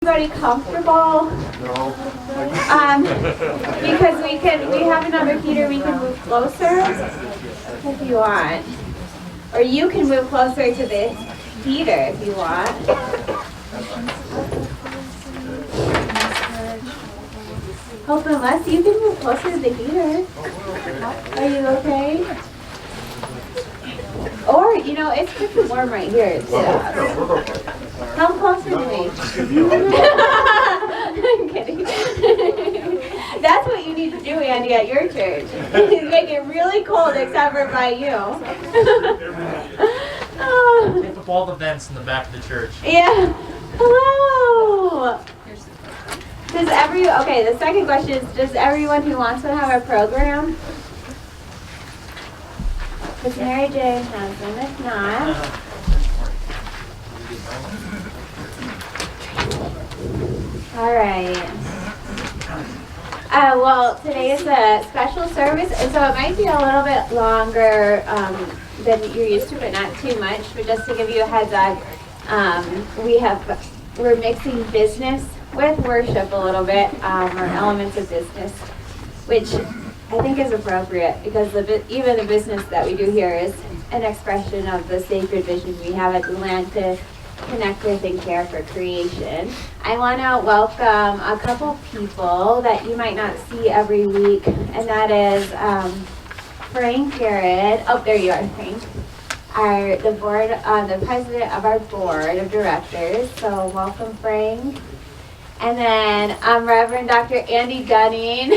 Everybody comfortable? No. Because we have another heater, we can move closer if you want. Or you can move closer to the heater if you want. Hope unless you can move closer to the heater. Are you okay? Or, you know, it's pretty warm right here. Come closer to me. I'm kidding. That's what you need to do, Andy, at your church. Make it really cold except for by you. Take up all the vents in the back of the church. Yeah. Hello. Okay, the second question is, does everyone who wants to have a program? Because Mary Jane has them. If not, all right. Well, today is a special service, and so it might be a little bit longer than you're used to, but not too much. But just to give you a heads up, we're mixing business with worship a little bit, or elements of business, which I think is appropriate because even the business that we do here is an expression of the sacred vision we have at the land to connect with and care for creation. I want to welcome a couple people that you might not see every week, and that is Frank GARRED. Oh, there you are, Frank. The president of our board of directors. So welcome, Frank. And then Reverend Dr. Andy Gunning.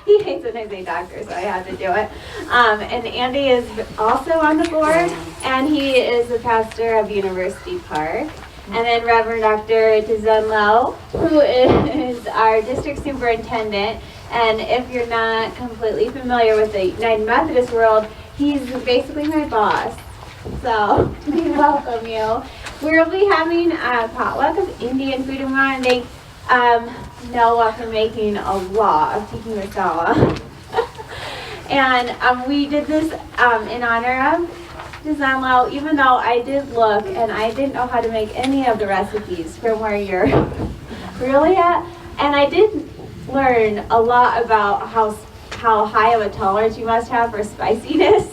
He hates when I say doctor, so I had to do it. And Andy is also on the board, and he is the pastor of University Park. And then Reverend Dr. TEZENLO, who is our district superintendent. And if you're not completely familiar with the United Methodist world, he's basically my boss. So we welcome you. We'll be having a potluck of Indian food tomorrow, and they Noah for making a lot of tiki masala. And we did this in honor of TEZENLO, even though I did look and I didn't know how to make any of the recipes from where you're really at. And I did learn a lot about how high of a tolerance you must have for spiciness.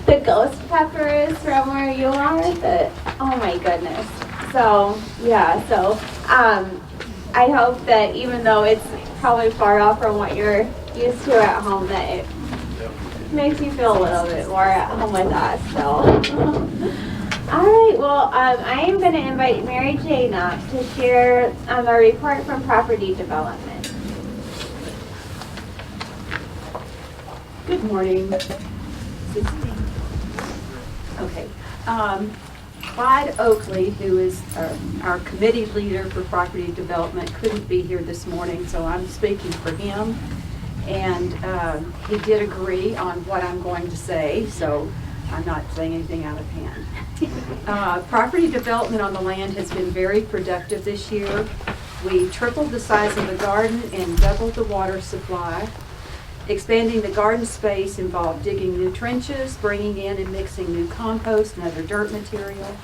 The ghost peppers from where you are, oh my goodness. So, yeah, I hope that even though it's probably far off from what you're used to at home, that it makes you feel a little bit more at home with us. So, all right, well, I am going to invite Mary Jane up to share a report from property development. Good morning. Okay. Clyde Oakley, who is our committee leader for property development, couldn't be here this morning, so I'm speaking for him. And he did agree on what I'm going to say, so I'm not saying anything out of hand. Property development on the land has been very productive this year. We tripled the size of the garden and doubled the water supply. Expanding the garden space involved digging new trenches, bringing in and mixing new compost and other dirt material,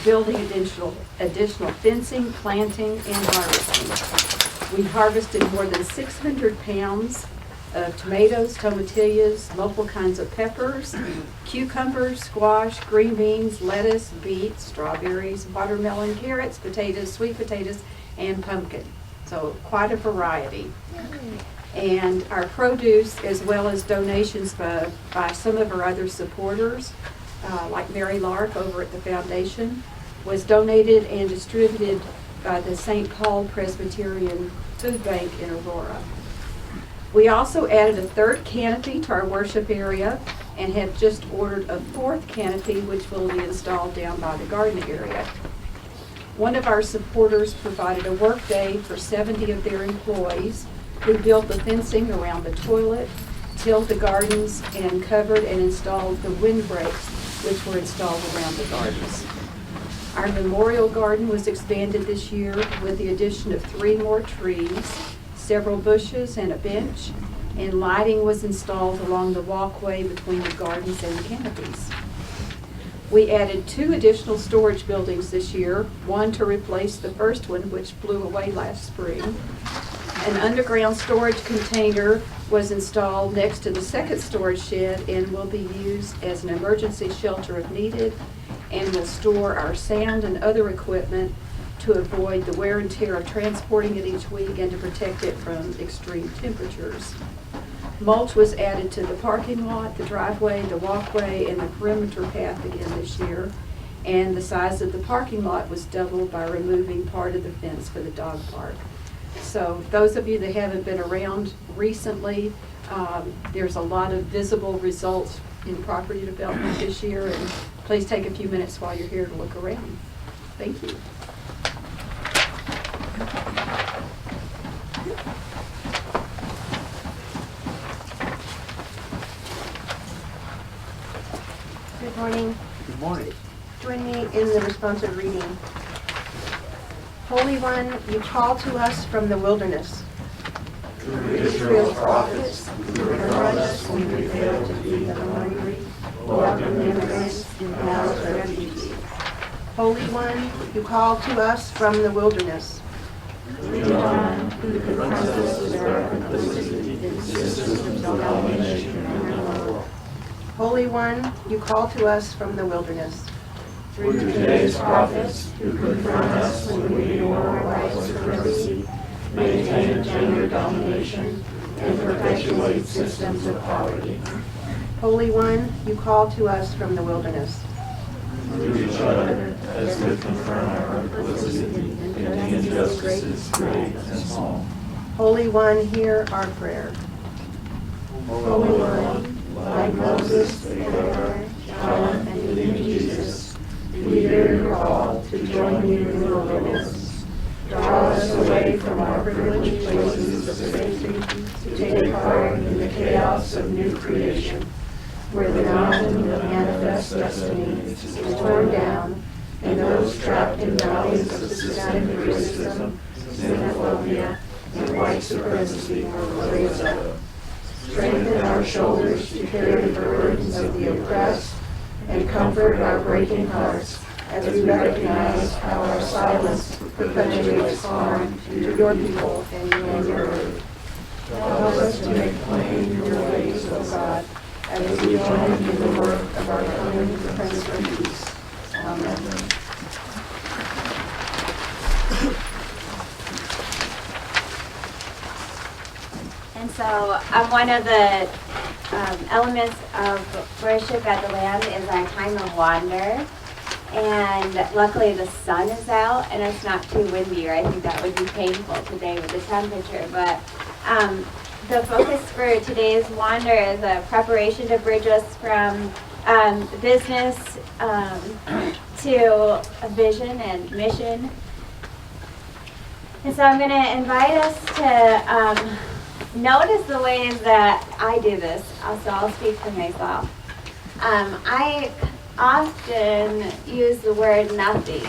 building additional fencing, planting, and harvesting. We harvested more than 600 pounds of tomatoes, tomatillas, multiple kinds of peppers, cucumbers, squash, green beans, lettuce, beets, strawberries, watermelon, carrots, potatoes, sweet potatoes, and pumpkin. So quite a variety. And our produce, as well as donations by some of our other supporters, like Mary Lark over at the foundation, was donated and distributed by the St. Paul Presbyterian Food Bank in Aurora. We also added a third canopy to our worship area and have just ordered a fourth canopy, which will be installed down by the garden area. One of our supporters provided a work day for 70 of their employees who built the fencing around the toilet, tilled the gardens, and covered and installed the windbreaks, which were installed around the gardens. Our memorial garden was expanded this year with the addition of 3 more trees, several bushes, and a bench, and lighting was installed along the walkway between the gardens and the canopies. We added 2 additional storage buildings this year, one to replace the first one, which blew away last spring. An underground storage container was installed next to the second storage shed and will be used as an emergency shelter if needed, and will store our sound and other equipment to avoid the wear and tear of transporting it each week and to protect it from extreme temperatures. Mulch was added to the parking lot, the driveway, the walkway, and the perimeter path again this year. And the size of the parking lot was doubled by removing part of the fence for the dog park. So those of you that haven't been around recently, there's a lot of visible results in property development this year. And please take a few minutes while you're here to look around. Thank you. Good morning. Good morning. Join me in the responsive reading. Holy One, you call to us from the wilderness. Through Israel's prophets, who remind us when we fail to feed the hungry, welcome immigrants, and house refugees. Holy One, you call to us from the wilderness. Through John, who confronts us with our complicity in systems of domination in our world. Holy One, you call to us from the wilderness. Through today's prophets, who confront us when we ignore our rights to privacy, maintain gender domination, and perpetuate systems of poverty. Holy One, you call to us from the wilderness. Through each other, as we confront our complicity in the injustices great and small. Holy One, hear our prayer. Holy One, like Moses, Abraham, John, and even Jesus, we hear your call to join you in the wilderness. Draw us away from our privileged places of safety to take part in the chaos of new creation, where the mountain of manifest destiny is torn down, and those trapped in valleys of systemic racism, xenophobia, and white supremacy are raised up. Strengthen our shoulders to carry the burdens of the oppressed, and comfort our breaking hearts as we recognize how our silence perpetuates harm to your people and your earth. Help us to make plain your ways, O God, as we join in the work of our coming Prince of Peace. Amen. And so one of the elements of worship at the land is our time of wander. And luckily the sun is out and it's not too windy, or I think that would be painful today with the temperature. But the focus for today's wander is a preparation to bridge us from business to a vision and mission. And so I'm going to invite us to notice the ways that I do this. So I'll speak for myself. I often use the word nothing.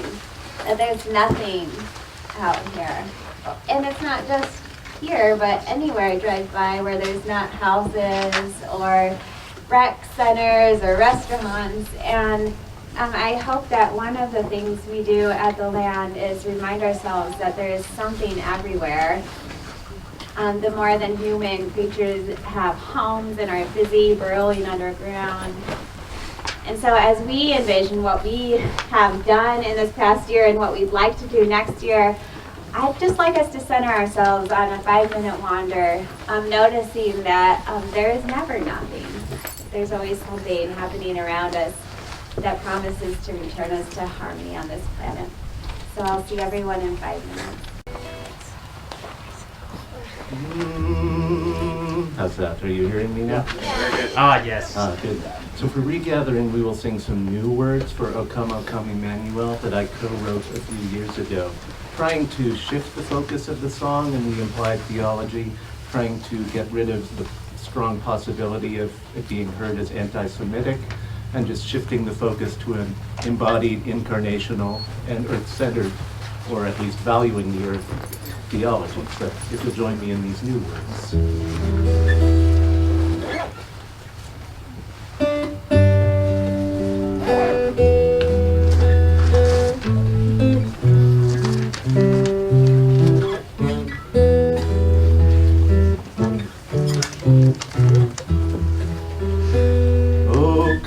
That there's nothing out here. And it's not just here, but anywhere I drive by where there's not houses or rec centers or restaurants. And I hope that one of the things we do at the land is remind ourselves that there is something everywhere. The more than human creatures have homes and are busy burrowing underground. And so as we envision what we have done in this past year and what we'd like to do next year, I'd just like us to center ourselves on a 5-minute wander, noticing that there is never nothing. There's always something happening around us that promises to return us to harmony on this planet. So I'll see everyone in 5 minutes. How's that? Are you hearing me now? Ah, yes. Good. So for regathering, we will sing some new words for O Come, Emmanuel that I co-wrote a few years ago, trying to shift the focus of the song and the implied theology, trying to get rid of the strong possibility of it being heard as anti-Semitic, and just shifting the focus to an embodied, incarnational, and earth-centered, or at least valuing the earth theology. So if you'll join me in these new words.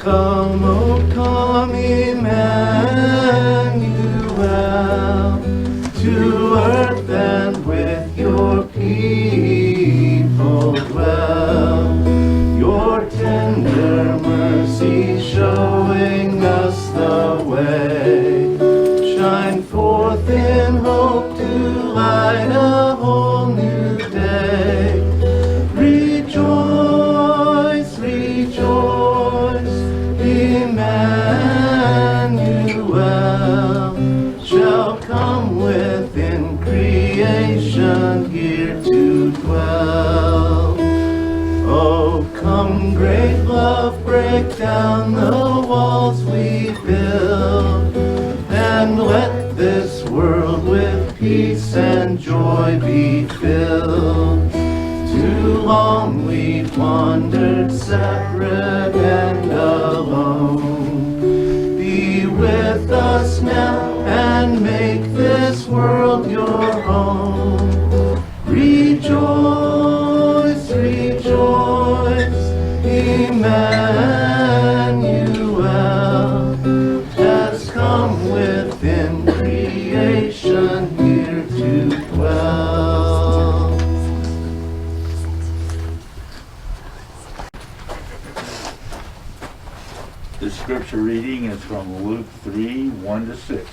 Come, oh come, Emmanuel, to earth and with your people dwell. Your tender mercy showing us the way. Shine forth in hope to light a whole new day. Rejoice, rejoice, Emmanuel shall come within creation here to dwell. Oh, come, great love, break down the walls we build, and let this world with peace and joy be filled. Too long we've wandered separate and alone. Be with us now and make this world your home. Rejoice, rejoice, Emmanuel has come within creation here to dwell. The scripture reading is from Luke 3, 1-6.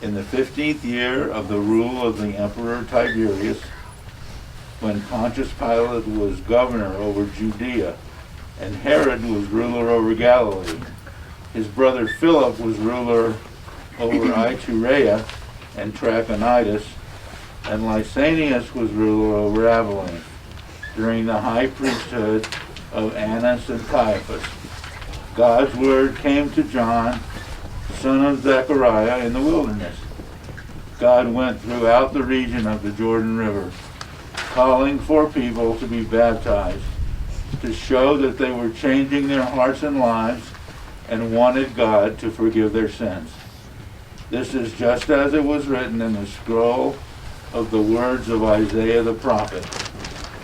In the 15th year of the rule of the Emperor Tiberius, when Pontius Pilate was governor over Judea, and Herod was ruler over Galilee, his brother Philip was ruler over Iturea and Trachonitis, and Lysanias was ruler over Abilene, during the high priesthood of Annas and Caiaphas. God's word came to John, son of Zechariah, in the wilderness. God went throughout the region of the Jordan River, calling for people to be baptized, to show that they were changing their hearts and lives and wanted God to forgive their sins. This is just as it was written in the scroll of the words of Isaiah the prophet,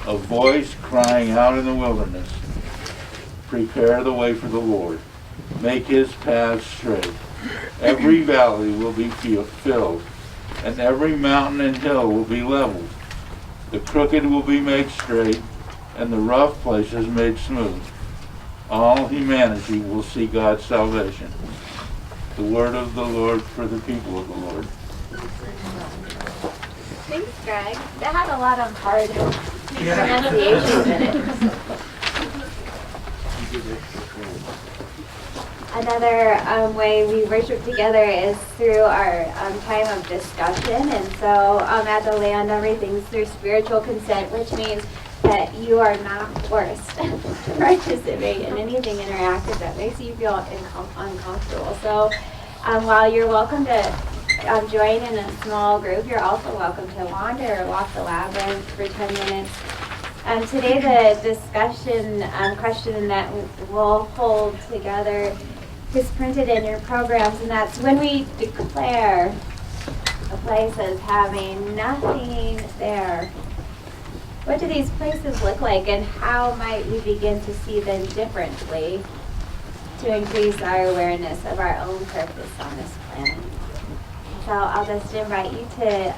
a voice crying out in the wilderness, prepare the way for the Lord, make his paths straight. Every valley will be filled, and every mountain and hill will be leveled. The crooked will be made straight, and the rough places made smooth. All humanity will see God's salvation. The word of the Lord for the people of the Lord. Thanks, Greg. That had a lot of hard pronunciations in it. Another way we worship together is through our time of discussion. And so at the land, everything's through spiritual consent, which means that you are not forced to participate in anything interactive that makes you feel uncomfortable. So while you're welcome to join in a small group, you're also welcome to wander or walk the labyrinth for 10 minutes. Today the discussion question that we'll hold together is printed in your programs, and that's when we declare a place as having nothing there, what do these places look like, and how might we begin to see them differently to increase our awareness of our own purpose on this planet? So I'll just invite you to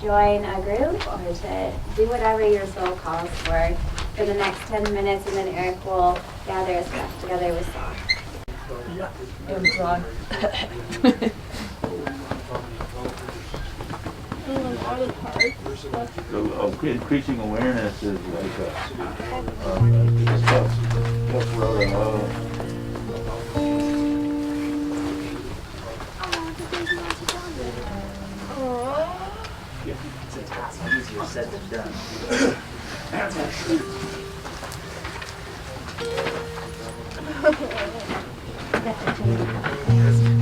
join a group or to do whatever your soul calls for the next 10 minutes, and then Eric will gather us back together with song. Amazon. So increasing awareness is like tough road. It's a task easier said than done.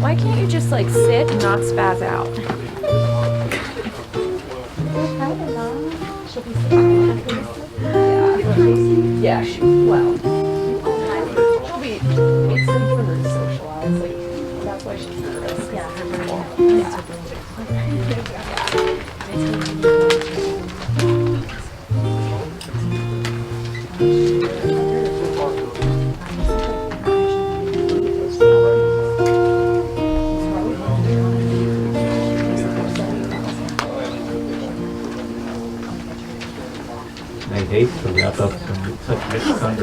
Why can't you just like sit and not spaz out? Yeah, well, she'll be, it's good for her to socialize, like, that's why she's nervous. Yeah.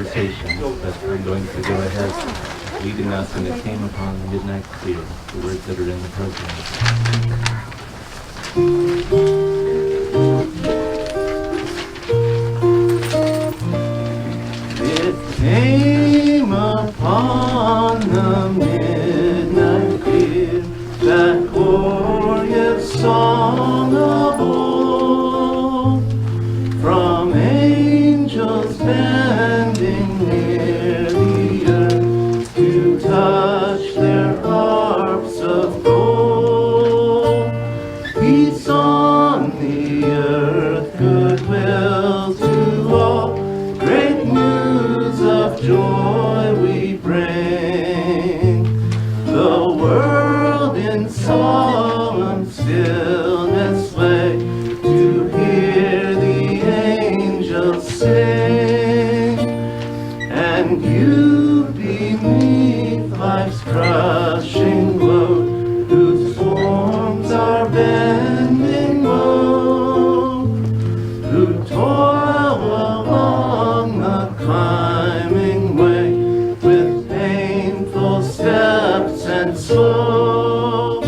conversations, but I'm going to go ahead leading us, and it came upon the midnight clear, the words that are in the program. It came upon the midnight clear, that glorious song of old, from angels bending near the earth to touch their harps of gold. Peace on the earth, goodwill to all, great news of joy we bring. The world in solemn stillness lay to hear the angels sing, and you beneath life's crushing load, whose forms are bending low, who toil along the climbing way with painful steps and slow.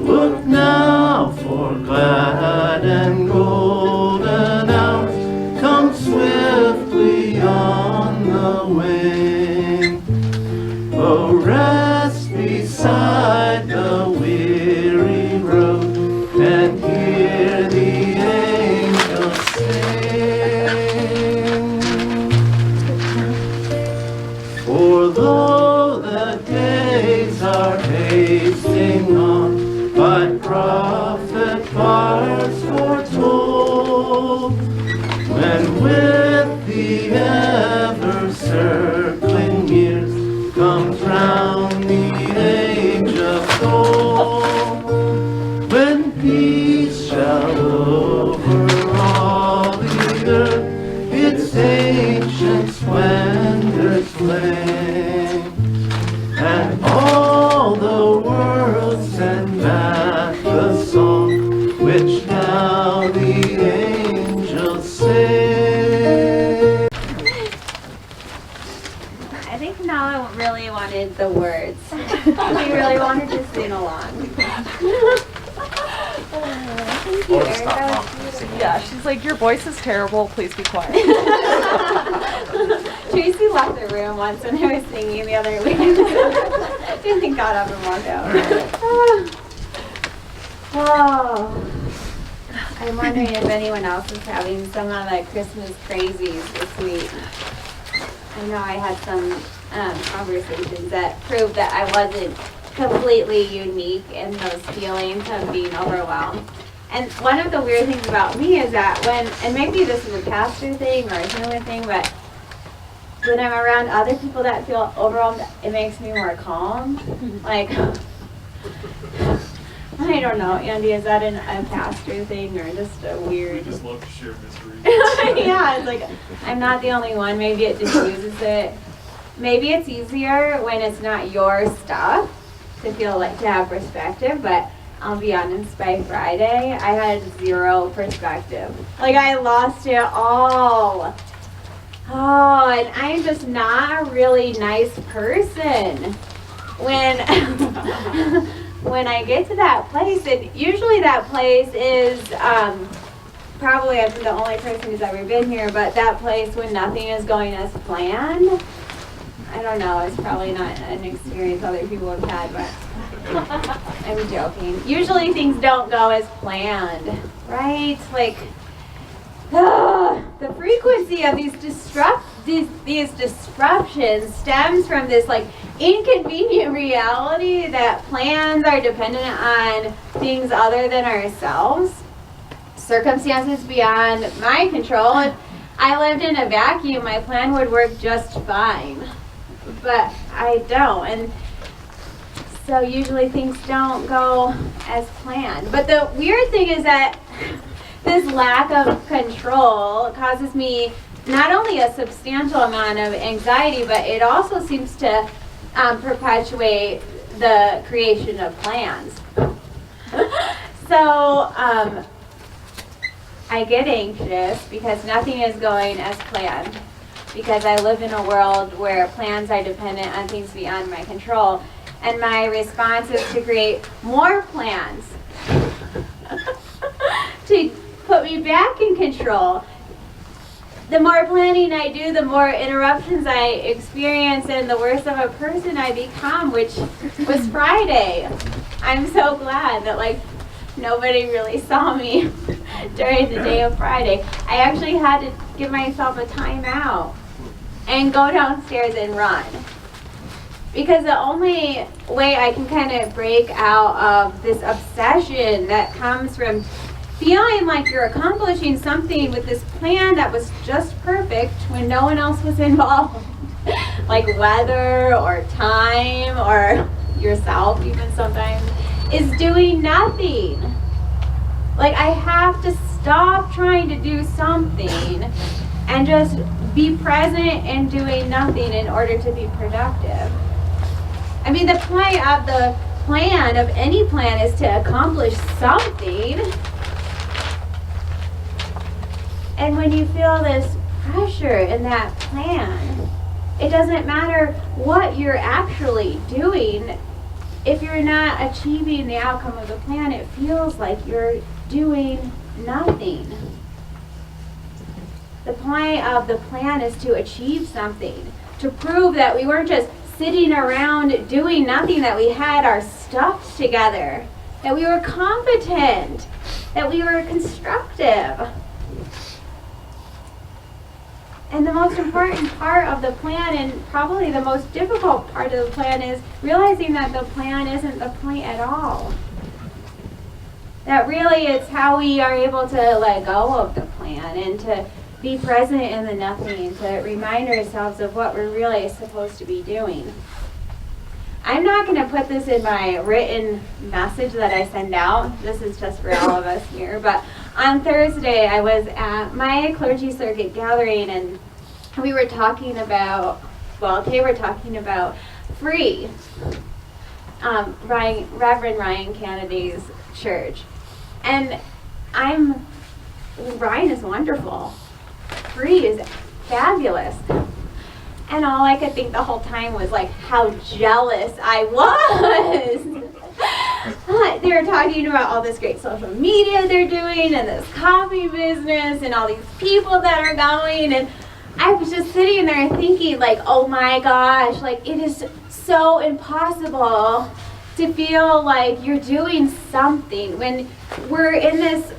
Look now, for glad and golden hours come swiftly on the wing. Oh, rest beside the weary road and hear the angels sing. For though the days are hasting on, by prophet bars foretold, when with the ever-circling years comes round the age of gold, when peace shall over all the earth its ancient splendors flame, and all the world send back the song which now the angels sing. I think Nala really wanted the words. She really wanted to sing along. Thank you, Erica. Yeah, she's like, your voice is terrible, please be quiet. Tracy left the room once when I was singing the other week. She got up and walked out. Oh. I'm wondering if anyone else is having some of the Christmas crazies this week. I know I had some conversations that proved that I wasn't completely unique in those feelings of being overwhelmed. And one of the weird things about me is that and maybe this is a pastor thing or a human thing, but when I'm around other people that feel overwhelmed, it makes me more calm. Like, I don't know, Andy, is that a pastor thing or just a weird? We just love to share misery. Yeah, it's like, I'm not the only one. Maybe it diffuses it. Maybe it's easier when it's not your stuff to feel like to have perspective, but I'll be honest, by Friday, I had zero perspective. Like, I lost it all. Oh, and I'm just not a really nice person. When I get to that place, and usually that place is, probably I'm the only person who's ever been here, but that place when nothing is going as planned, I don't know, it's probably not an experience other people have had, but I'm joking. Usually things don't go as planned, right? Like, the frequency of these disruptions stems from this like inconvenient reality that plans are dependent on things other than ourselves, circumstances beyond my control. If I lived in a vacuum, my plan would work just fine, but I don't, and so usually things don't go as planned. But the weird thing is that this lack of control causes me not only a substantial amount of anxiety, but it also seems to perpetuate the creation of plans. So I get anxious because nothing is going as planned. because I live in a world where plans are dependent on things beyond my control. And my response is to create more plans to put me back in control. The more planning I do, the more interruptions I experience, and the worse of a person I become, which was Friday. I'm so glad that nobody really saw me during the day of Friday. I actually had to give myself a timeout and go downstairs and run. Because the only way I can kind of break out of this obsession that comes from feeling like you're accomplishing something with this plan that was just perfect when no one else was involved, like weather or time or yourself even sometimes, is doing nothing. Like, I have to stop trying to do something and just be present and doing nothing in order to be productive. I mean, the point of the plan, of any plan, is to accomplish something. And when you feel this pressure in that plan, it doesn't matter what you're actually doing. If you're not achieving the outcome of the plan, it feels like you're doing nothing. The point of the plan is to achieve something, to prove that we weren't just sitting around doing nothing, that we had our stuff together, that we were competent, that we were constructive. And the most important part of the plan, and probably the most difficult part of the plan, is realizing that the plan isn't the point at all. That really it's how we are able to let go of the plan and to be present in the nothing, to remind ourselves of what we're really supposed to be doing. I'm not going to put this in my written message that I send out. This is just for all of us here. But on Thursday, I was at my clergy circuit gathering, and we were talking about, they were talking about free, Reverend Ryan Kennedy's church. And Ryan is wonderful. Free is fabulous. And all I could think the whole time was how jealous I was. They were talking about all this great social media they're doing and this coffee business and all these people that are going, and I was just sitting there thinking oh my gosh, it is so impossible to feel like you're doing something when we're in this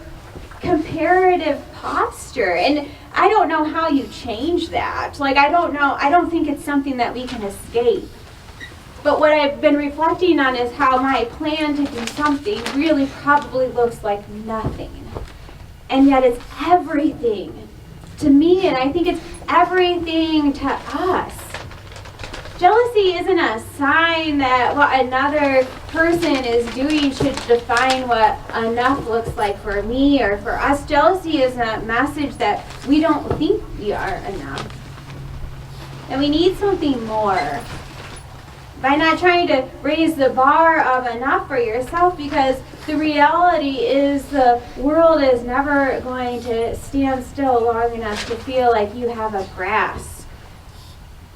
comparative posture. And I don't know how you change that. I don't think it's something that we can escape. But what I've been reflecting on is how my plan to do something really probably looks like nothing. And yet it's everything to me, and I think it's everything to us. Jealousy isn't a sign that what another person is doing should define what enough looks like for me or for us. Jealousy is a message that we don't think we are enough. And we need something more. By not trying to raise the bar of enough for yourself, because the reality is the world is never going to stand still long enough to feel like you have a grasp.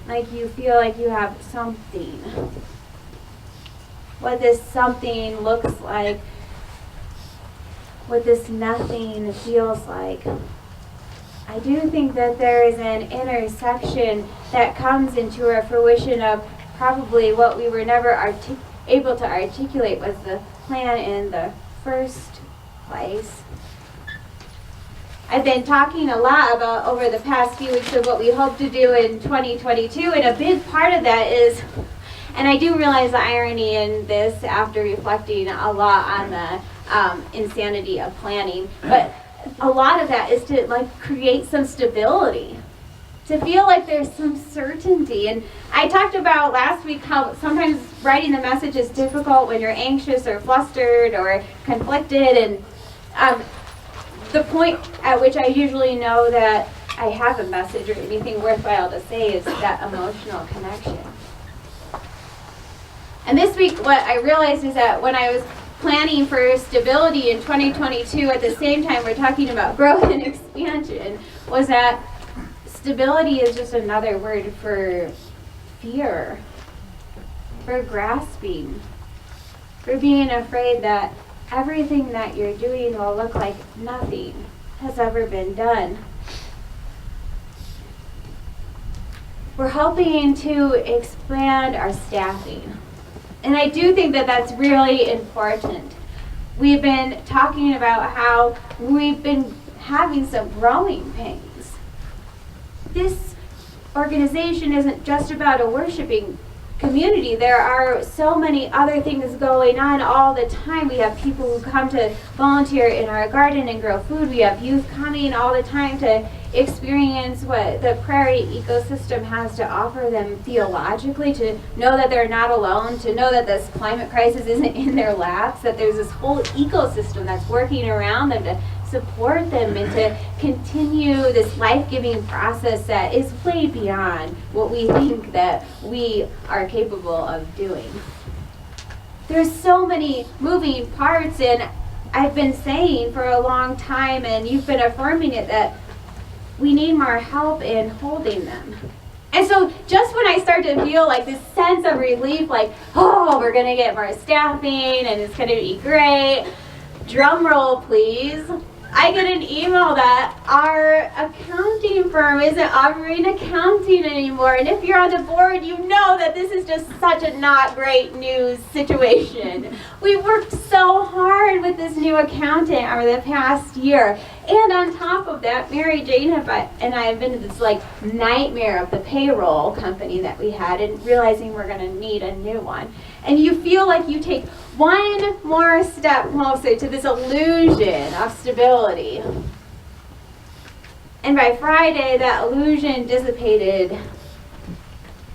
Like you feel like you have something. What this something looks like, what this nothing feels like. I do think that there is an intersection that comes into a fruition of probably what we were never able to articulate was the plan in the first place. I've been talking a lot about over the past few weeks of what we hope to do in 2022, and a big part of that is, and I do realize the irony in this after reflecting a lot on the insanity of planning, but a lot of that is to create some stability, to feel like there's some certainty. And I talked about last week how sometimes writing the message is difficult when you're anxious or flustered or conflicted, and the point at which I usually know that I have a message or anything worthwhile to say is that emotional connection. And this week what I realized is that when I was planning for stability in 2022, at the same time we're talking about growth and expansion, was that Stability is just another word for fear, for grasping, for being afraid that everything that you're doing will look like nothing has ever been done. We're hoping to expand our staffing. And I do think that that's really important. We've been talking about how we've been having some growing pains. This organization isn't just about a worshiping community. There are so many other things going on all the time. We have people who come to volunteer in our garden and grow food. We have youth coming all the time to experience what the prairie ecosystem has to offer them theologically, to know that they're not alone, to know that this climate crisis isn't in their laps, that there's this whole ecosystem that's working around them to support them and to continue this life-giving process that is way beyond what we think that we are capable of doing. There's so many moving parts, and I've been saying for a long time, and you've been affirming it, that we need more help in holding them. And so just when I start to feel like this sense of relief, like, oh, we're going to get more staffing and it's going to be great, drum roll please, I get an email that our accounting firm isn't offering accounting anymore. And if you're on the board, you know that this is just such a not great news situation. We worked so hard with this new accountant over the past year. And on top of that, Mary Jane and I have been to this like nightmare of the payroll company that we had and realizing we're going to need a new one. And you feel like you take one more step closer to this illusion of stability. And by Friday, that illusion dissipated,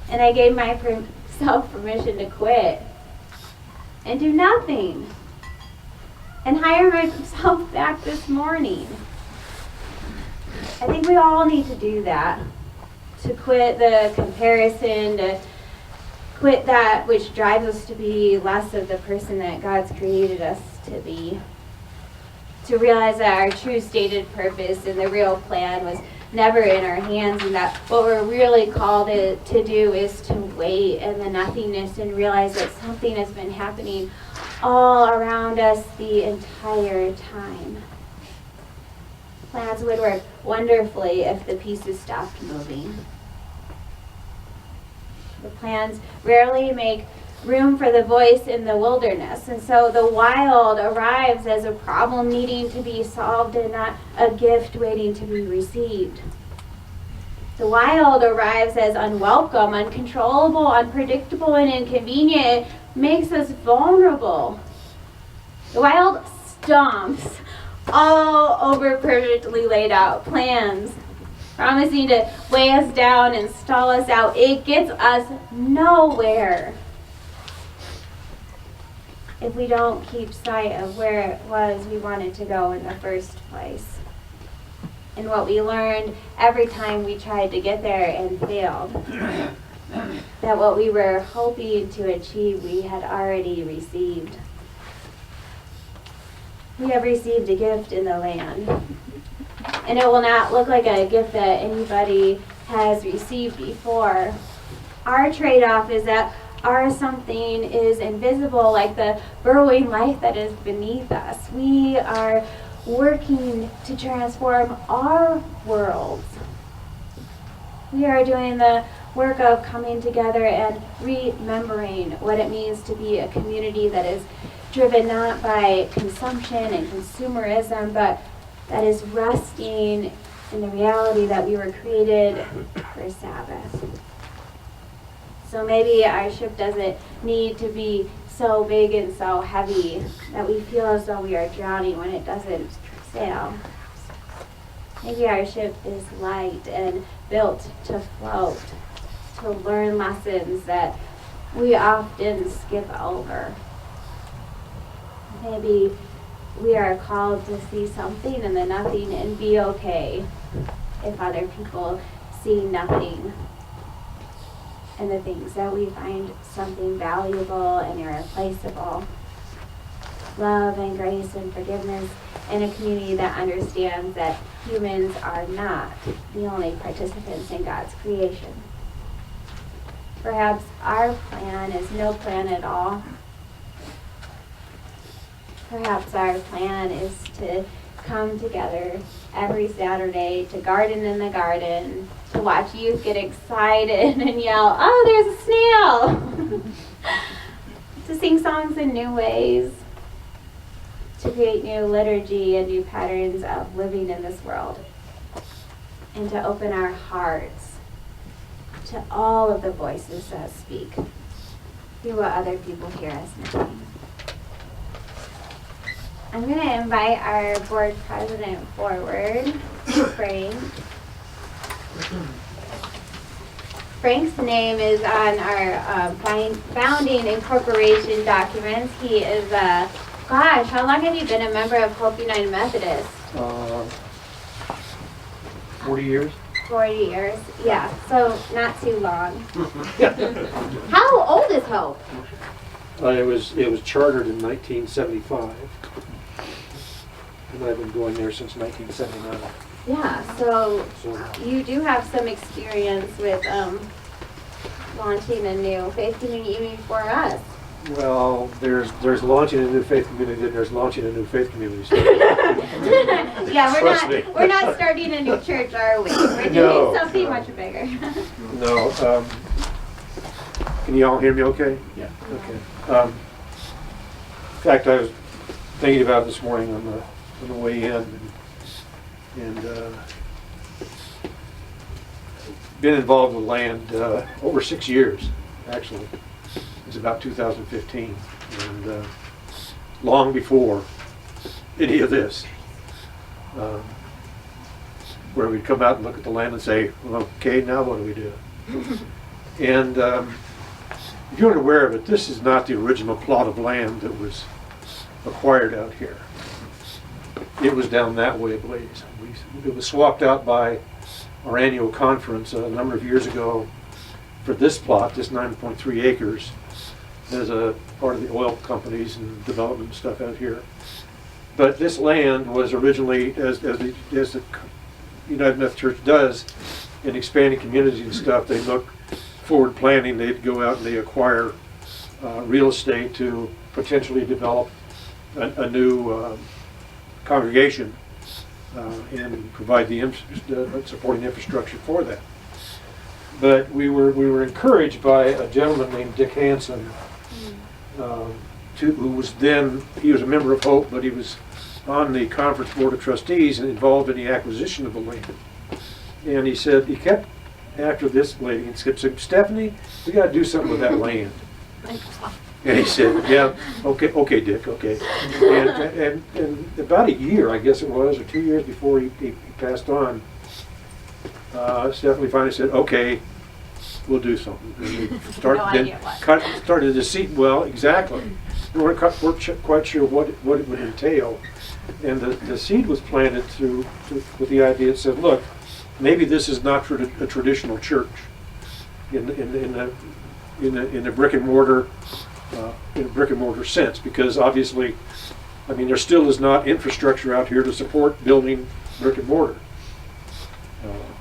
and I gave myself permission to quit and do nothing and hire myself back this morning. I think we all need to do that, to quit the comparison, to quit that which drives us to be less of the person that God's created us to be. To realize that our true stated purpose and the real plan was never in our hands, and that what we're really called to do is to wait in the nothingness and realize that something has been happening all around us the entire time. Plans would work wonderfully if the pieces stopped moving. The plans rarely make room for the voice in the wilderness, and so the wild arrives as a problem needing to be solved and not a gift waiting to be received. The wild arrives as unwelcome, uncontrollable, unpredictable, and inconvenient. It makes us vulnerable. The wild stomps all over perfectly laid out plans, promising to weigh us down and stall us out. It gets us nowhere if we don't keep sight of where it was we wanted to go in the first place, and what we learned every time we tried to get there and failed. That what we were hoping to achieve, we had already received. We have received a gift in the land. And it will not look like a gift that anybody has received before. Our trade-off is that our something is invisible, like the burrowing life that is beneath us. We are working to transform our worlds. We are doing the work of coming together and remembering what it means to be a community that is driven not by consumption and consumerism, but that is resting in the reality that we were created for Sabbath. So maybe our ship doesn't need to be so big and so heavy that we feel as though we are drowning when it doesn't sail. Maybe our ship is light and built to float, to learn lessons that we often skip over. Maybe we are called to see something in the nothing and be okay if other people see nothing in the things that we find something valuable and irreplaceable. Love and grace and forgiveness in a community that understands that humans are not the only participants in God's creation. Perhaps our plan is no plan at all. Perhaps our plan is to come together every Saturday to garden in the garden, to watch youth get excited and yell, "Oh, there's a snail!" to sing songs in new ways, to create new liturgy and new patterns of living in this world, and to open our hearts to all of the voices that speak through what other people hear us now. I'm going to invite our board president forward, Frank. Frank's name is on our founding incorporation documents. He is, gosh, how long have you been a member of Hope United Methodist? 40 years. 40 years, yeah, so not too long. How old is Hope? It was chartered in 1975, and I've been going there since 1979. Yeah, so So you do have some experience with launching a new faith community even before us. well, there's launching a new faith community, and there's launching a new faith community. So Yeah, Trust me. we're not starting a new church, are we? We're doing No, something no. much bigger. no, can you all hear me okay? Yeah. Okay. In fact, I was thinking about it this morning on the way in, and been involved with land over 6 years, actually. It's about 2015, and long before any of this, where we'd come out and look at the land and say, well, okay, now what do we do? And if you aren't aware of it, this is not the original plot of land that was acquired out here. It was down that way a ways. It was swapped out by our annual conference a number of years ago for this plot, this 9.3 acres, as a part of the oil companies and development stuff out here. But this land was originally, as the United Methodist Church does, in expanding communities and stuff, they look forward planning, they'd go out and they acquire real estate to potentially develop a new congregation and provide the supporting infrastructure for that. But we were encouraged by a gentleman named Dick Hansen, who was then, he was a member of Hope, but he was on the conference board of trustees and involved in the acquisition of the land. And he said, he kept after this lady and said, Stephanie, we got to do something with that land. And he said, yeah, okay, Dick, okay. And about a year, I guess it was, or 2 years before he passed on, Stephanie finally said, okay, we'll do something. And we started to see, well, exactly. We weren't quite sure what it would entail. And the seed was planted with the idea that said, look, maybe this is not a traditional church in the brick and mortar sense, because obviously, I mean, there still is not infrastructure out here to support building brick and mortar.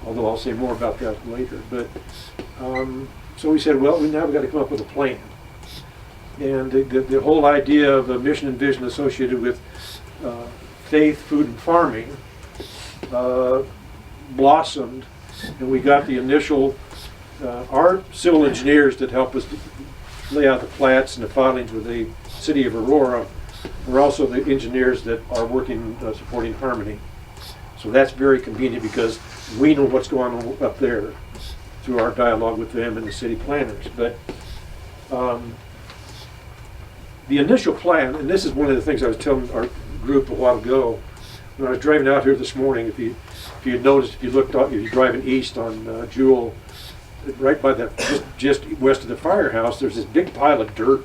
Although I'll say more about that later. But so we said, well, now we've got to come up with a plan. And the whole idea of a mission and vision associated with faith, food, and farming blossomed, and we got the initial, our civil engineers that helped us lay out the plats and the filings with the city of Aurora were also the engineers that are working supporting Harmony. So that's very convenient because we know what's going on up there through our dialogue with them and the city planners. But the initial plan, and this is one of the things I was telling our group a while ago, when I was driving out here this morning, if you noticed, if you looked up, if you're driving east on Jewel, right by that, just west of the firehouse, there's this big pile of dirt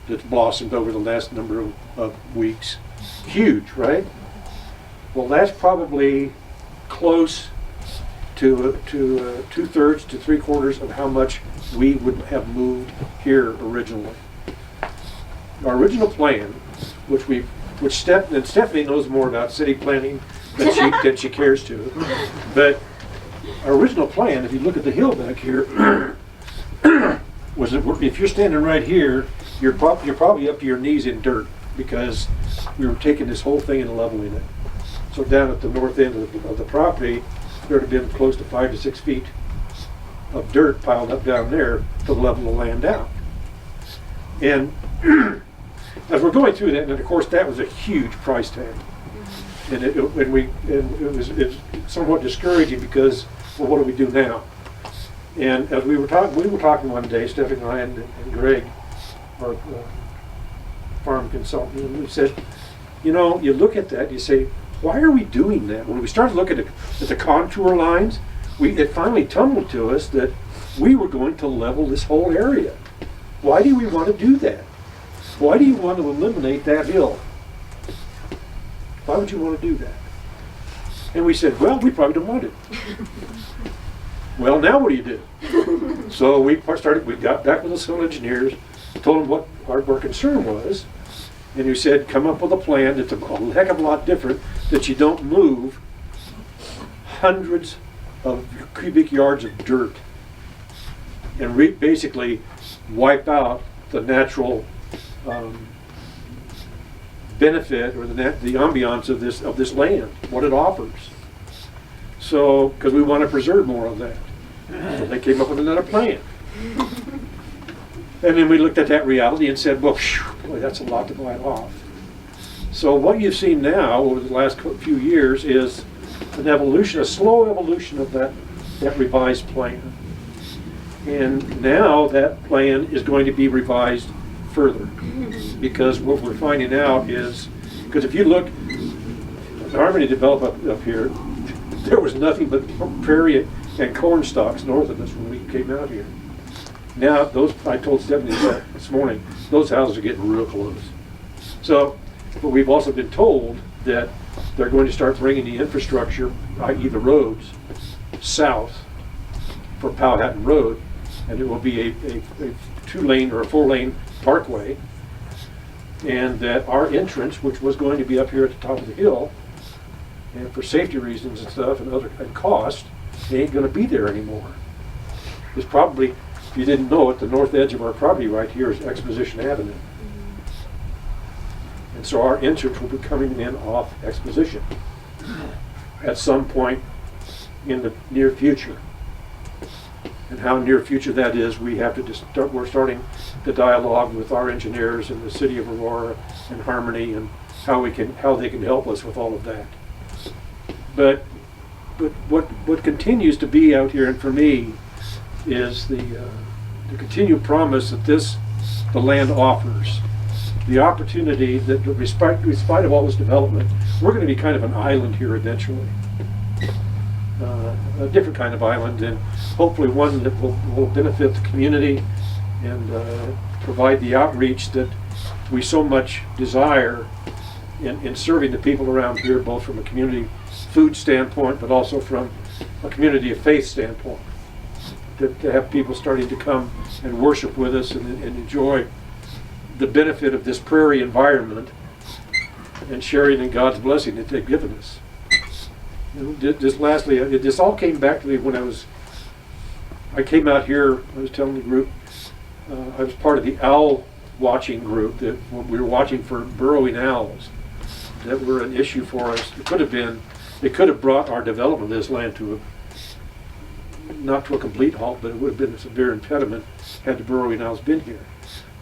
that's blossomed over the last number of weeks. Huge, right? Well, that's probably close to 2/3 to 3/4 of how much we would have moved here originally. Our original plan, which Stephanie knows more about city planning that she cares to. But our original plan, if you look at the hill back here, was that if you're standing right here, you're probably up to your knees in dirt, because we were taking this whole thing and leveling it. So down at the north end of the property, there would have been close to 5 to 6 feet of dirt piled up down there to level the land out. And as we're going through that, and of course that was a huge price tag. And it was somewhat discouraging because, well, what do we do now? And as we were talking one day, Stephanie and I and Greg, our farm consultant, and we said, you know, you look at that, you say, why are we doing that? When we started looking at the contour lines, it finally tumbled to us that we were going to level this whole area. Why do we want to do that? Why do you want to eliminate that hill? Why would you want to do that? And we said, well, we probably don't want it. Well, now what do you do? So we got back with the civil engineers, told them what our concern was, and we said, come up with a plan that's a heck of a lot different, that you don't move hundreds of cubic yards of dirt and basically wipe out the natural benefit or the ambiance of this land, what it offers. So, because we want to preserve more of that. So they came up with another plan. And then we looked at that reality and said, well, phew, boy, that's a lot to bite off. So what you've seen now over the last few years is an evolution, a slow evolution of that revised plan. And now that plan is going to be revised further. Because what we're finding out is, because if you look, the Harmony developed up here, there was nothing but prairie and corn stalks north of us when we came out here. Now, I told Stephanie that this morning, those houses are getting real close. So, but we've also been told that they're going to start bringing the infrastructure, i.e. the roads, south for Powhatan Road, and it will be a 2-lane or a 4-lane parkway, and that our entrance, which was going to be up here at the top of the hill, and for safety reasons and stuff and cost, it ain't going to be there anymore. It's probably, if you didn't know it, the north edge of our property right here is Exposition Avenue. And so our entrance will be coming in off Exposition at some point in the near future. And how near future that is, we have to just start. We're starting the dialogue with our engineers and the city of Aurora and Harmony, and how they can help us with all of that. But what continues to be out here, and for me, is the continued promise that the land offers. The opportunity that, despite of all this development, we're going to be kind of an island here eventually. A different kind of island, and hopefully one that will benefit the community and provide the outreach that we so much desire in serving the people around here, both from a community food standpoint, but also from a community of faith standpoint. To have people starting to come and worship with us and enjoy the benefit of this prairie environment and sharing in God's blessing that they've given us. Just lastly, this all came back to me when I came out here. I was telling the group, I was part of the owl watching group that we were watching for burrowing owls that were an issue for us. It could have brought our development of this land not to a complete halt, but it would have been a severe impediment had the burrowing owls been here.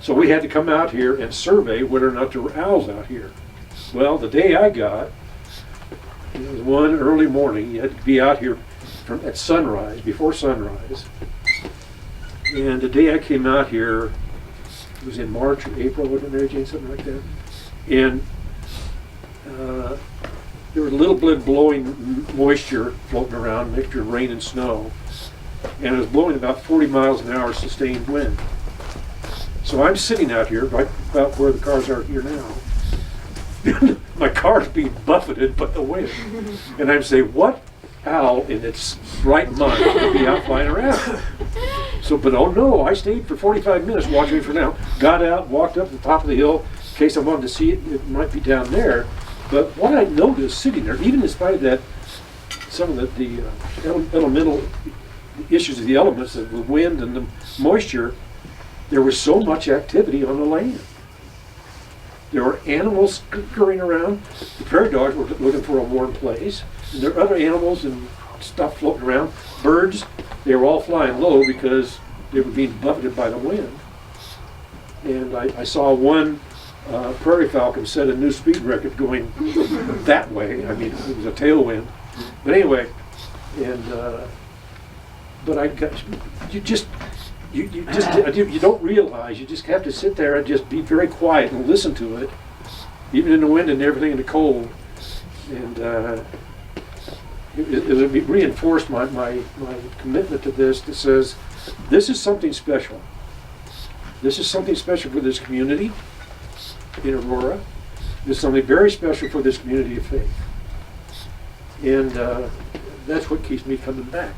So we had to come out here and survey whether or not there were owls out here. Well, the day I got, it was one early morning. You had to be out here at sunrise, before sunrise. And the day I came out here, it was in March or April, wasn't it, Mary Jane, something like that? And there was a little bit of blowing moisture floating around, mixture of rain and snow. And it was blowing about 40 miles an hour sustained wind. So I'm sitting out here, right about where the cars are here now. My car's being buffeted by the wind. And I'm saying, what owl in its right mind would be out flying around? So, but oh no, I stayed for 45 minutes watching for now. Got out, walked up to the top of the hill in case I wanted to see it. It might be down there. But what I noticed sitting there, even in spite of that, some of the elemental issues of the elements, of the wind and the moisture, there was so much activity on the land. There were animals scurrying around. The prairie dogs were looking for a warm place. And there were other animals and stuff floating around. Birds, they were all flying low because they were being buffeted by the wind. And I saw one prairie falcon set a new speed record going that way. I mean, it was a tailwind. But anyway, and but I got you don't realize, you just have to sit there and just be very quiet and listen to it, even in the wind and everything in the cold. And it reinforced my commitment to this that says, this is something special. This is something special for this community in Aurora. This is something very special for this community of faith. And that's what keeps me coming back.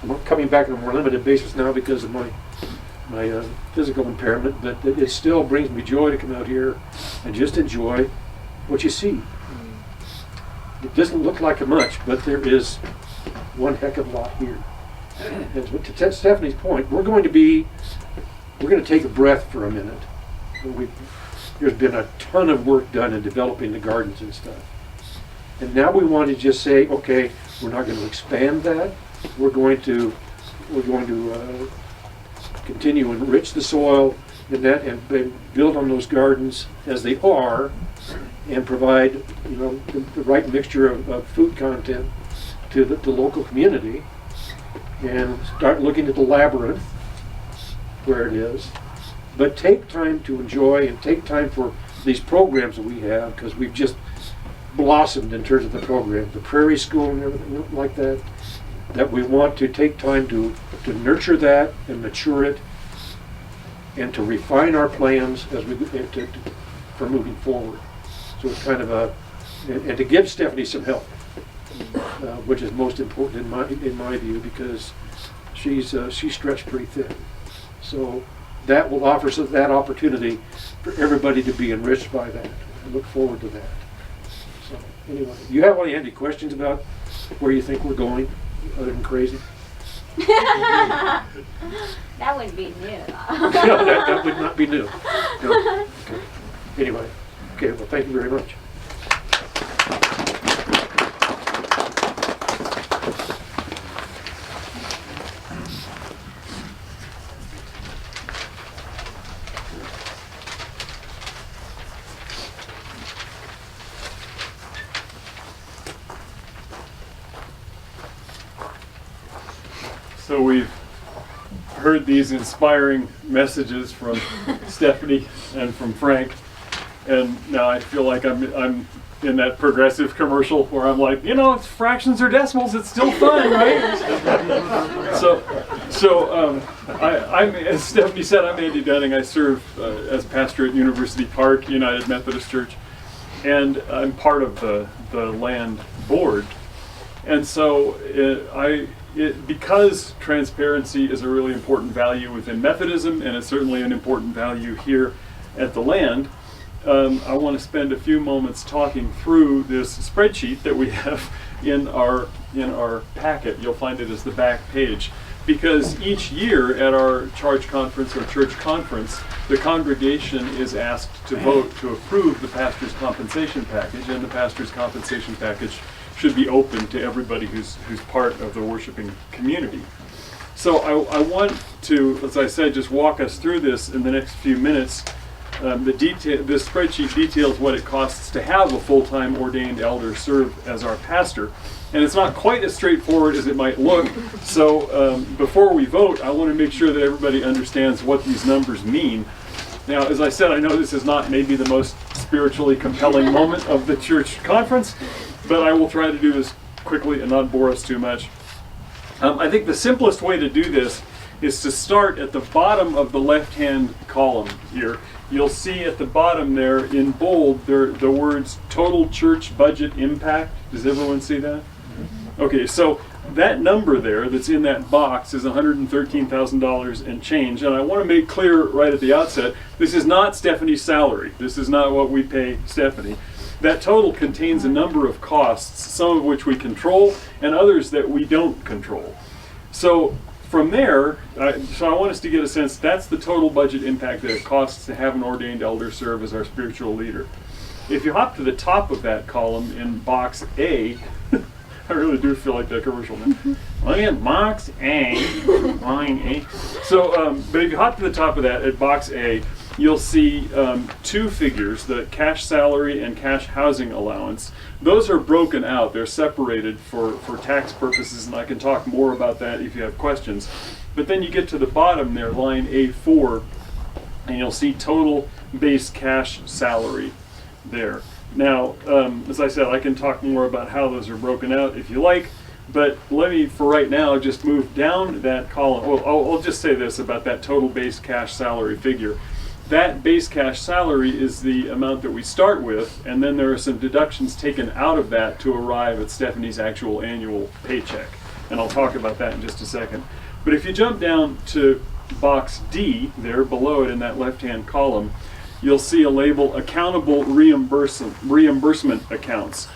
I'm coming back on a more limited basis now because of my physical impairment, but it still brings me joy to come out here and just enjoy what you see. It doesn't look like much, but there is one heck of a lot here. And to Stephanie's point, we're going to take a breath for a minute. There's been a ton of work done in developing the gardens and stuff. And now we want to just say, okay, we're not going to expand that. We're going to continue to enrich the soil in that and build on those gardens as they are, and provide the right mixture of food content to the local community, and start looking at the labyrinth where it is. But take time to enjoy and take time for these programs that we have, because we've just blossomed in terms of the program, the Prairie School and everything like that. That we want to take time to nurture that and mature it, and to refine our plans as we for moving forward. So it's kind of and to give Stephanie some help, which is most important in my view, because she's stretched pretty thin. So that will offer us that opportunity for everybody to be enriched by that. I look forward to that. So anyway, do you have any questions about where you think we're going? Other than crazy? That would be new. No, that would not be new. No. Okay. Anyway, okay, well, thank you very much. So we've heard these inspiring messages from Stephanie and from Frank, and now I feel like I'm in that Progressive commercial where I'm like, it's fractions or decimals, it's still fun, right? So I'm as Stephanie said, I'm Andy Dunning. I serve as pastor at University Park United Methodist Church, and I'm part of the land board. And so because transparency is a really important value within Methodism, and it's certainly an important value here at the land, I want to spend a few moments talking through this spreadsheet that we have in our packet. You'll find it as the back page, because each year at our charge conference or church conference, the congregation is asked to vote to approve the pastor's compensation package, and the pastor's compensation package should be open to everybody who's part of the worshiping community. So I want to, as I said, just walk us through this in the next few minutes. This spreadsheet details what it costs to have a full-time ordained elder serve as our pastor. And it's not quite as straightforward as it might look. So before we vote, I want to make sure that everybody understands what these numbers mean. Now, as I said, I know this is not maybe the most spiritually compelling moment of the church conference, but I will try to do this quickly and not bore us too much. I think the simplest way to do this is to start at the bottom of the left-hand column here. You'll see at the bottom there in bold the words total church budget impact. Does everyone see that? Okay, so that number there that's in that box is $113,000 and change. And I want to make clear right at the outset, this is not Stephanie's salary. This is not what we pay Stephanie. that total contains a number of costs, some of which we control and others that we don't control. So from there, so I want us to get a sense, that's the total budget impact that it costs to have an ordained elder serve as our spiritual leader. If you hop to the top of that column in box A, I really do feel like that commercial now. Look at box A, line A. So, but if you hop to the top of that at box A, you'll see two figures, the cash salary and cash housing allowance. Those are broken out. They're separated for tax purposes, and I can talk more about that if you have questions. But then you get to the bottom there, line A4, and you'll see total base cash salary there. Now, as I said, I can talk more about how those are broken out if you like, but let me, for right now, just move down that column. Well, I'll just say this about that total base cash salary figure. That base cash salary is the amount that we start with, and then there are some deductions taken out of that to arrive at Stephanie's actual annual paycheck. And I'll talk about that in just a second. But if you jump down to box D, there below it in that left-hand column, you'll see a label, accountable reimbursement accounts.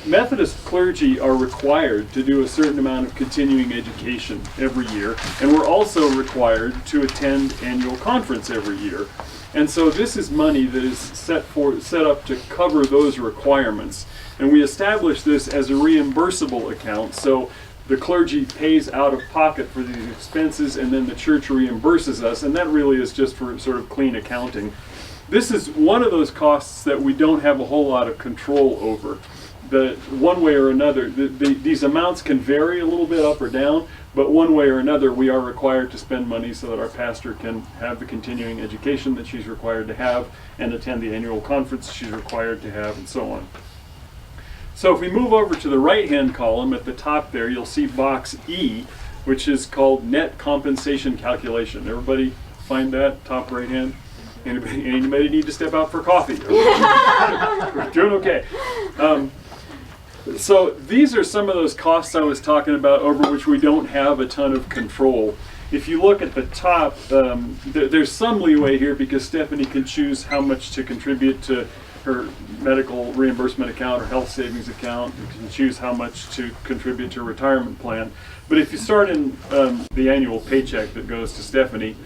Methodist clergy are required to do a certain amount of continuing education every year, and we're also required to attend annual conference every year. And so this is money that is set up to cover those requirements. And we establish this as a reimbursable account, so the clergy pays out of pocket for these expenses, and then the church reimburses us, and that really is just for sort of clean accounting. This is one of those costs that we don't have a whole lot of control over. One way or another, these amounts can vary a little bit up or down, but one way or another we are required to spend money so that our pastor can have the continuing education that she's required to have and attend the annual conference she's required to have, and so on. So if we move over to the right-hand column at the top there, you'll see box E, which is called net compensation calculation. Everybody find that, top right-hand? Anybody need to step out for coffee? We're doing okay. So these are some of those costs I was talking about over which we don't have a ton of control. If you look at the top, there's some leeway here because Stephanie can choose how much to contribute to her medical reimbursement account or health savings account. You can choose how much to contribute to a retirement plan. But if you start in the annual paycheck that goes to Stephanie,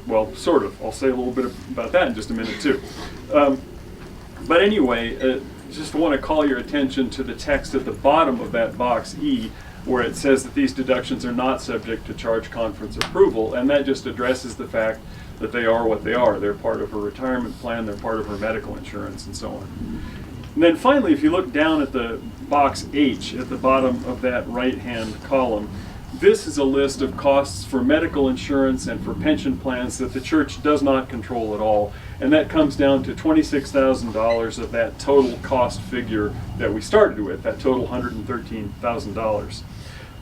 well, sort of. I'll say a little bit about that in just a minute too. But anyway, just want to call your attention to the text at the bottom of that box E, where it says that these deductions are not subject to charge conference approval, and that just addresses the fact that they are what they are. They're part of her retirement plan, they're part of her medical insurance, and so on. And then finally, if you look down at the box H at the bottom of that right-hand column, this is a list of costs for medical insurance and for pension plans that the church does not control at all. And that comes down to $26,000 of that total cost figure that we started with, that total $113,000.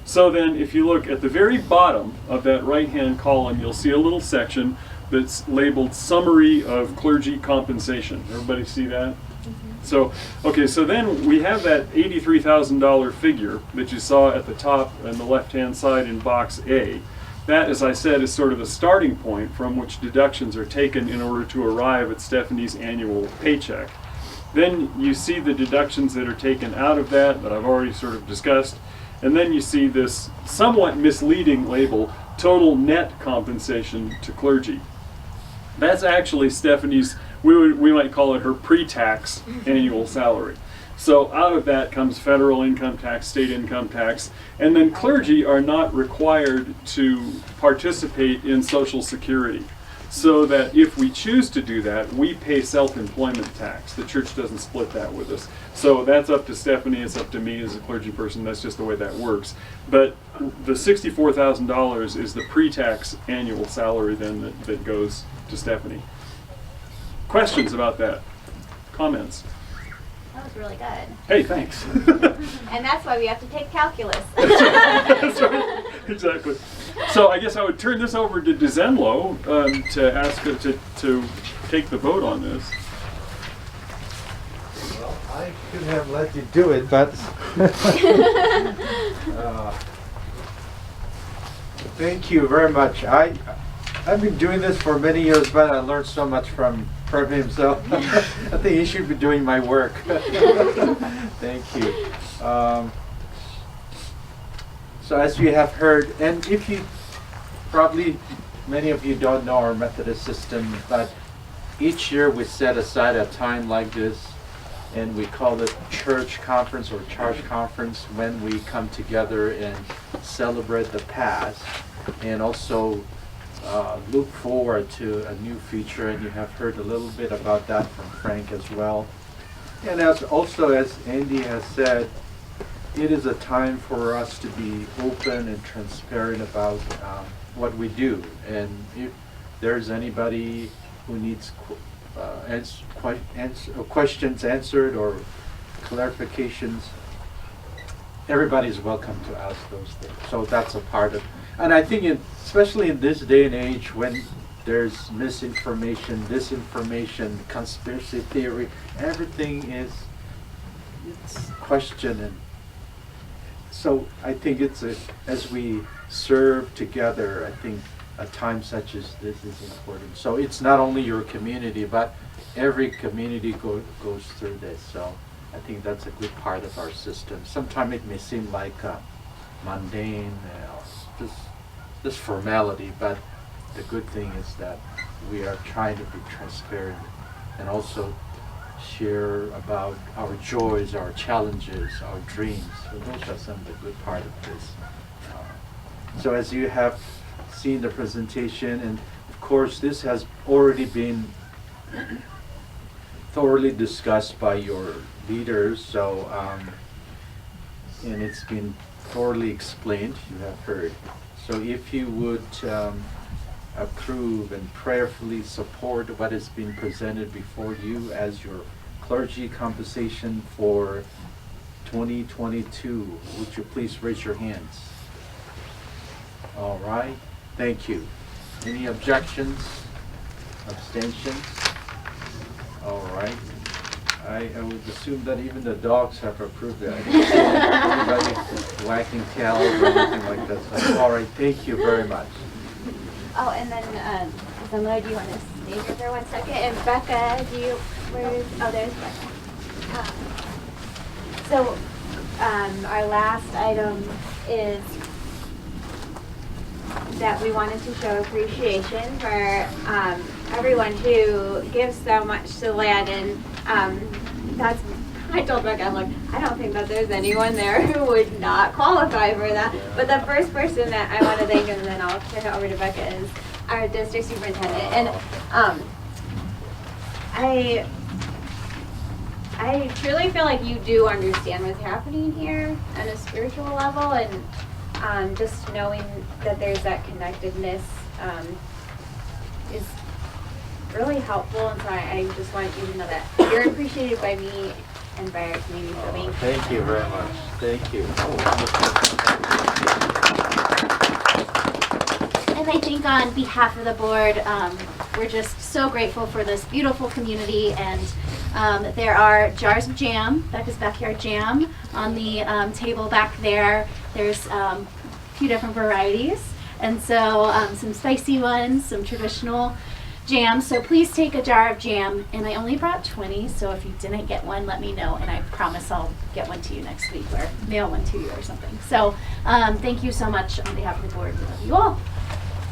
So then if you look at the very bottom of that right-hand column, you'll see a little section that's labeled Summary of Clergy Compensation. Everybody see that? So, okay, so then we have that $83,000 figure that you saw at the top on the left-hand side in box A. That, as I said, is sort of the starting point from which deductions are taken in order to arrive at Stephanie's annual paycheck. Then you see the deductions that are taken out of that I've already sort of discussed. And then you see this somewhat misleading label, Total Net Compensation to Clergy. That's actually Stephanie's, we might call it her pre-tax annual salary. So out of that comes federal income tax, state income tax, and then clergy are not required to participate in Social Security. So that if we choose to do that, we pay self-employment tax. The church doesn't split that with us. So that's up to Stephanie, it's up to me as a clergy person, that's just the way that works. But the $64,000 is the pre-tax annual salary then that goes to Stephanie. Questions about that? Comments? That was really good. Hey, thanks. And that's why we have to take calculus. That's right. Exactly. So I guess I would turn this over to TEZENLO to ask her to take the vote on this. Well, I could have let you do it, but thank you very much. I've been doing this for many years, but I learned so much from him, so I think he should be doing my work. Thank you. So as you have heard, and if you, probably many of you don't know our Methodist system, but each year we set aside a time like this, and we call it church conference or church conference, when we come together and celebrate the past and also look forward to a new future. And you have heard a little bit about that from Frank as well. And as Andy has said, it is a time for us to be open and transparent about what we do. And if there's anybody who needs questions answered or clarifications, everybody's welcome to ask those things. So that's a part of, and I think especially in this day and age when there's misinformation, disinformation, conspiracy theory, everything it's questioned. And so I think as we serve together, I think a time such as this is important. So it's not only your community, but every community goes through this. So I think that's a good part of our system. Sometimes it may seem like mundane, just formality, but the good thing is that we are trying to be transparent and also share about our joys, our challenges, our dreams. So those are some of the good part of this. So as you have seen the presentation, and of course this has already been thoroughly discussed by your leaders, so and it's been thoroughly explained, you have heard. So if you would approve and prayerfully support what has been presented before you as your clergy compensation for 2022, would you please raise your hands? All right, thank you. Any objections? Abstentions? All right. I would assume that even the dogs have approved that. I didn't see anybody wagging tails or anything like that. So, all right, thank you very much. Oh, and then, TEZENLO, do you want to stay here for 1 second? And Becca, there's Becca. So, our last item is that we wanted to show appreciation for everyone who gives so much to land, and I told Becca, I'm like, I don't think that there's anyone there who would not qualify for that. But the first person that I want to thank, and then I'll turn it over to Becca, is our district superintendent. And I truly feel like you do understand what's happening here on a spiritual level, and just knowing that there's that connectedness is really helpful. And so I just want you to know that you're appreciated by me and by our community. So thank you very much. Thank you. And I think on behalf of the board, we're just so grateful for this beautiful community. And there are jars of jam, Becca's Backyard Jam, on the table back there. There's a few different varieties. And so some spicy ones, some traditional jams. So please take a jar of jam. And I only brought 20, so if you didn't get one, let me know. And I promise I'll get one to you next week or mail one to you or something. So thank you so much on behalf of the board. We love you all.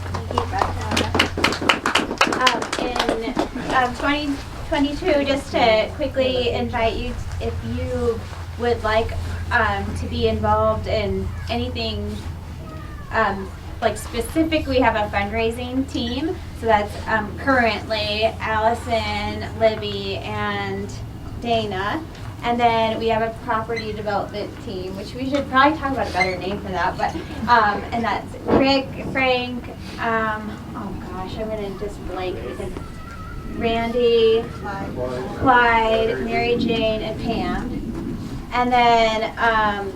Thank you, Becca. In 2022, just to quickly invite you, if you would like to be involved in anything, like specific, we have a fundraising team. So that's currently Allison, Libby, and Dana. And then we have a property development team, which we should probably talk about a better name for that. But and that's Rick, Frank, oh gosh, I'm gonna just blank because Randy, Clyde, Mary Jane, and Pam. And then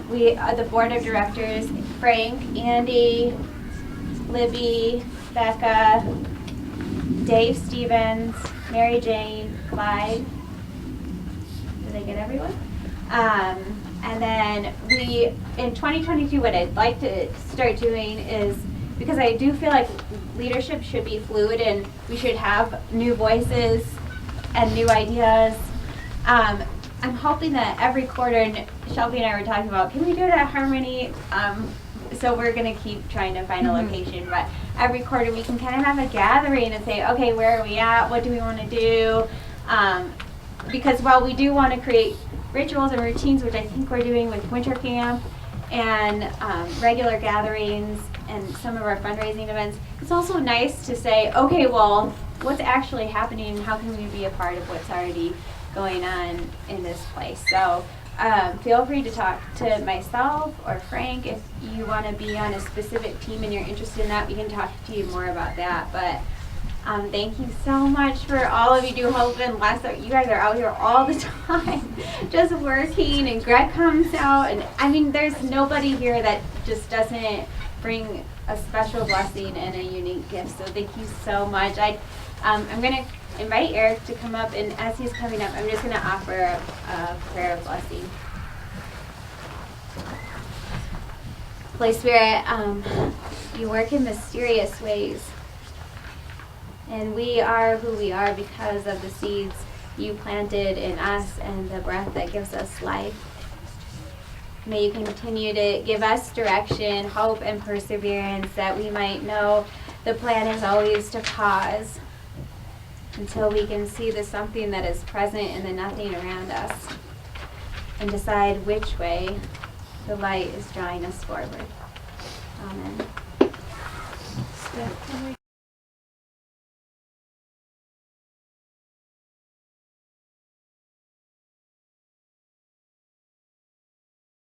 the board of directors, Frank, Andy, Libby, Becca, Dave Stevens, Mary Jane, Clyde. Did I get everyone? And then in 2022, what I'd like to start doing is, because I do feel like leadership should be fluid and we should have new voices and new ideas. I'm hoping that every quarter, and Shelby and I were talking about, can we do it at Harmony? So we're going to keep trying to find a location, but every quarter we can kind of have a gathering and say, okay, where are we at? What do we want to do? Because while we do want to create rituals and routines, which I think we're doing with winter camp and regular gatherings and some of our fundraising events, it's also nice to say, okay, well, what's actually happening and how can we be a part of what's already going on in this place? So feel free to talk to myself or Frank if you want to be on a specific team and you're interested in that. We can talk to you more about that. But thank you so much for all of you do Hope and Lester. You guys are out here all the time just working, and Greg comes out, and I mean there's nobody here that just doesn't bring a special blessing and a unique gift. So thank you so much. I'm going to invite Eric to come up, and as he's coming up, I'm just going to offer a prayer of blessing. Holy Spirit, you work in mysterious ways, and we are who we are because of the seeds you planted in us and the breath that gives us life. May you continue to give us direction, hope, and perseverance, that we might know the plan is always to pause until we can see the something that is present in the nothing around us and decide which way the light is drawing us forward. Amen. Can we